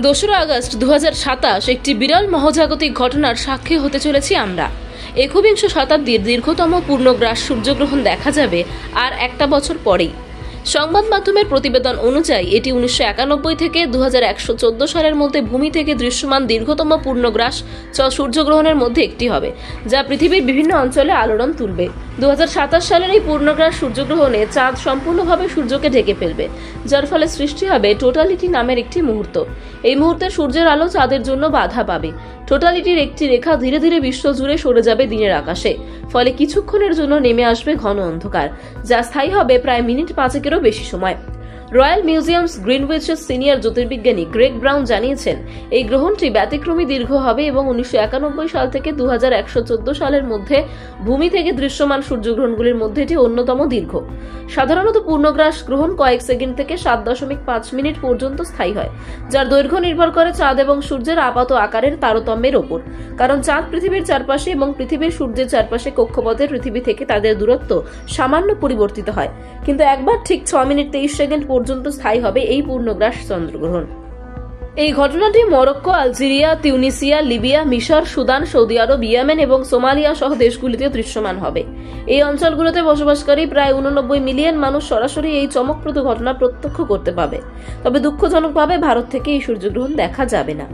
2রা August 2027 একটি বিরল মহাজাগতিক ঘটনার সাক্ষী হতে চলেছি আমরা। একবিংশ শতাব্দীর দীর্ঘতম পূর্ণগ্রাস সূর্যগ্রহণ দেখা যাবে আর একটা বছর পরেই। সংবাদ মাধ্যমের প্রতিবেদন অনুযায়ী এটি 1991 থেকে 2114 সালের মধ্যে ভূমি থেকে দৃশ্যমান দীর্ঘতম পূর্ণগ্রাস সূর্যগ্রহণের মধ্যে একটি হবে, যা পৃথিবীর বিভিন্ন অঞ্চলে আলোড়ন তুলবে। 2027 সালের এই পূর্ণগ্রাস সূর্যগ্রহণে চাঁদ সম্পূর্ণভাবে সূর্যকে ঢেকে ফেলবে, যার ফলে সৃষ্টি হবে টোটালিটি নামের একটি মুহূর্ত। এই মুহূর্তে সূর্যের আলো চাঁদের জন্য বাধা পাবে। টোটালিটির একটি রেখা ধীরে ধীরে বিশ্ব জুড়ে সরে যাবে দিনের আকাশে, ফলে কিছুক্ষণের জন্য নেমে আসবে ঘন অন্ধকার, যা স্থায়ী হবে প্রায় মিনিট 5-এরও বেশি সময়। রয়্যাল মিউজিয়ামস গ্রিনউইচের সিনিয়র জ্যোতির্বিজ্ঞানী গ্রেগ ব্রাউন জানিয়েছেন, এই গ্রহণটি ব্যতিক্রমী দীর্ঘ হবে এবং 1991 সাল থেকে 2114 সালের মধ্যে ভূমি থেকে দৃশ্যমান সূর্যগ্রহণগুলির মধ্যে এটি অন্যতম দীর্ঘ। সাধারণত পূর্ণগ্রাস গ্রহণ কয়েক সেকেন্ড থেকে 7.5 মিনিট পর্যন্ত স্থায়ী হয়, যার দৈর্ঘ্য নির্ভর করে চাঁদ এবং সূর্যের আপাত আকারের তারতম্যের ওপর। কারণ চাঁদ পৃথিবীর চারপাশে এবং পৃথিবীর সূর্যের চারপাশে কক্ষপথের পৃথিবী থেকে তাদের দূরত্ব সামান্য পরিবর্তিত হয়, কিন্তু একবার ঠিক 6 মিনিট 23 সেকেন্ড পর্যন্ত স্থায়ী হবে এই পূর্ণগ্রাস চন্দ্রগ্রহণ। এই ঘটনাটি মরক্কো, আলজেরিয়া, তিউনিসিয়া, লিবিয়া, মিশর, সুদান, সৌদি আরব, ইয়েমেন এবং সোমালিয়া সহ দেশগুলিতে দৃশ্যমান হবে। এই অঞ্চলগুলোতে বসবাসকারী প্রায় 89 মিলিয়ন মানুষ সরাসরি এই চমকপ্রদ ঘটনা প্রত্যক্ষ করতে পাবে। তবে দুঃখজনকভাবে ভারত থেকে এই সূর্যগ্রহণ দেখা যাবে না।